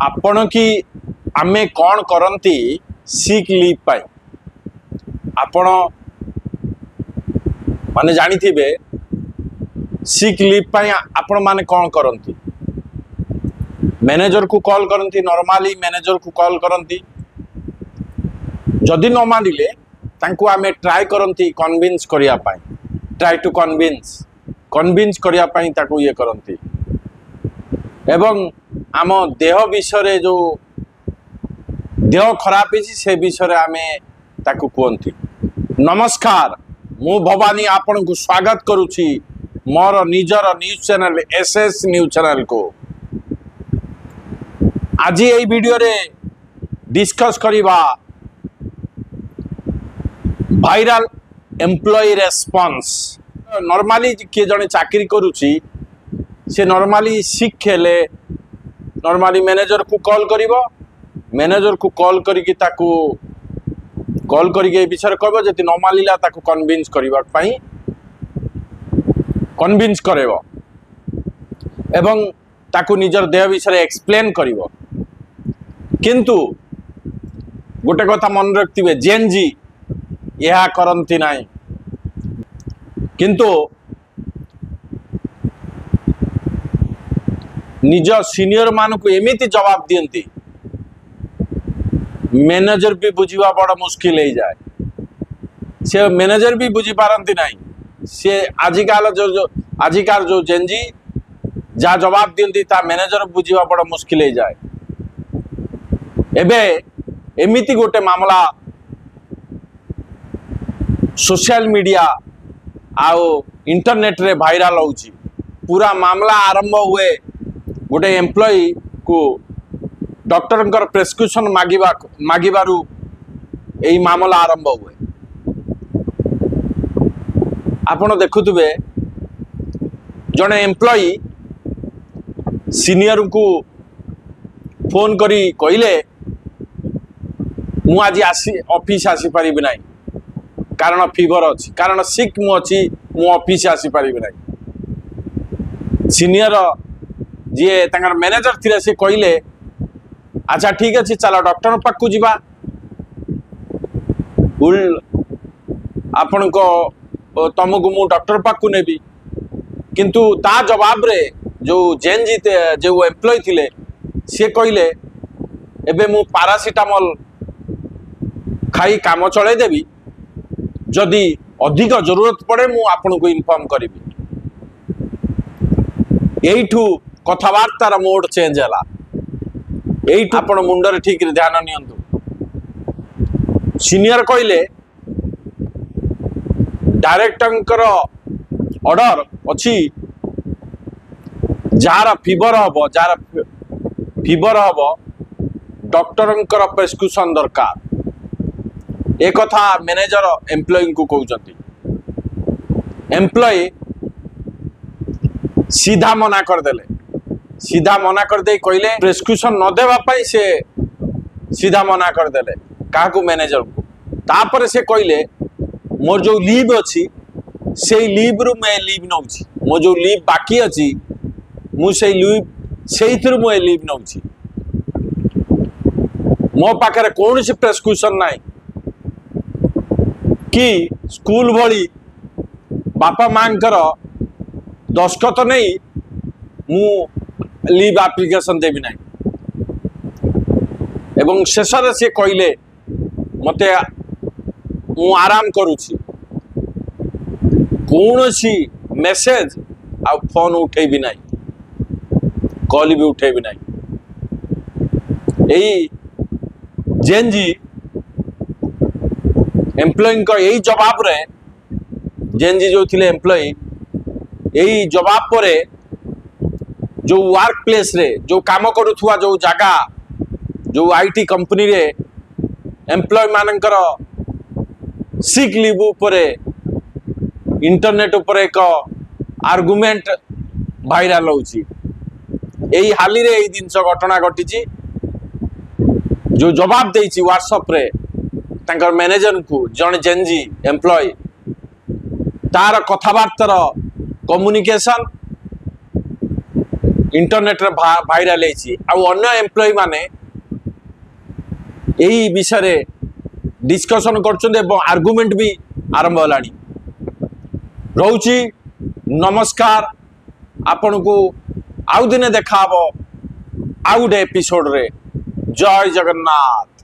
आपण कि आमे कौन करती सिक लीव पाई आपण माने जानी थिबे सिक लीव पाई आपण माने कौन करती मैनेजर को कॉल करती नॉर्मली मैनेजर को कॉल करती जदि न मानिले तांको आमे ट्राई करती कन्विंस करिया पाई ट्राई टू कन्विंस करिया पाई ताको ये करती एवं आम देह विषय जो देह खराब से विषय आमे ताकू कहती। नमस्कार मु भवानी आपण को स्वागत करुछि मोर निजर news channel SS news channel को। आज ये वीडियो रे डिस्कस करिबा वायरल एम्प्लॉय रेस्पॉन्स। नॉर्मली किए जने चाकरी करुछि से नॉर्मली सिक हेले नॉर्मली मैनेजर को कॉल करिवो मैनेजर को कॉल करिकि ताकू कॉल करिके विषय कहबो जति न मानिला ताकू कन्विंस करिवा पई कन्विंस करेबो एवं ताकू निजर देह विषय एक्सप्लेन करिवो। किंतु गोटे कथा मन रखथिबे जेनजी यहा करंती नाही किंतु निज सीनियर मान को एमिति जवाब दियंती मैनेजर भी बुझीवा बड़ा मुश्किल हो जाए से मैनेजर भी बुझी पारती नहीं से आजिकाल जो जेनजी जहाँ जवाब दियंती ता मैनेजर बुझीवा बड़ा मुश्किल हो जाए। एबे एमिति गोटे मामला सोशल मीडिया आउ इंटरनेट रे वायरल होउची। पूरा मामला आरंभ हुए गोटे एम्प्लॉय को डॉक्टर प्रेस्क्रिप्शन मागिबारु यही मामला आरंभ हुए। आपण देखुथुबे जने एम्प्लॉय सीनियर को फोन करी कहले मु आज ऑफिस आसी पारिबि नाही कारण फीवर अछि कारण सिक मु अछि मु ऑफिस आसी पारिबि नाही। सीनियर जी तांकर मैनेजर थिले से कहले अच्छा ठीक अच्छे चलो डॉक्टर पाक को जीवा आपण को तुमको मु डॉक्टर पाक को नेबी किंतु ता जवाब रे जो जेन जीते जो एम्प्लॉय थिले से कहले एबे मु पैरासिटामोल खाई काम चले देबी जदि अधिक जरूरत पड़े मु आपण को इन्फॉर्म करिबी। एठू कथबार्तार मोड चेंज है यही आपण मुंडर ठीक ध्यान नियंतु। सीनियर कहले डायरेक्टर ऑर्डर अच्छी जार फीवर हम डॉक्टर प्रेस्क्रिप्शन दरकार एक कथा मैनेजर एम्प्लॉय को कहते। एम्प्लॉय सीधा मना करदे कहले प्रेस्क्रिप्शन न देवा पाई से सीधा मना करदे क्या मैनेजर को। तापर से कहले मोर जो लीव अच्छी से लीव रु मैं लीव नौची मो जो लीव बाकी अच्छी मुझे लीव नौची मो पाखे कौन सी प्रेस्क्रिप्शन नाई कि स्कूल भली बापा मांकर दस्खत नहीं मु लीव एप्लिकेशन देवी ना एवं शेष से कहले मते मु आराम करुछि कौन सी मेसेज आ फोन उठेबी ना कॉल भी उठेबी ना। यही जेनजी एम्प्लॉय का यही जवाब रे जेनजी जो थिले एम्प्लॉय यही जवाब पर जो वर्क प्लेस रे जो काम करुथुआ जो जगह जो आईटी कंपनी रे एम्प्लॉय मानकर सिक लीव उपरे इंटरनेट उपरे एक आर्गुमेंट वायरल होची। यही हाली रे यही दिन घटना घटी जो जवाब देछि व्हाट्सएप रे तांकर मैनेजर को जन जेनजी एम्प्लॉय तार कथबार्तार कम्युनिकेशन इंटरनेट रे भाइराल अन्य एम्प्लॉय माने यही विषय डिस्कशन कर आर्गुमेंट भी आरंभ होलानी रोची। नमस्कार, आपण को आउ दिने देखा आउ गोटे एपिसोड रे। जय जगन्नाथ।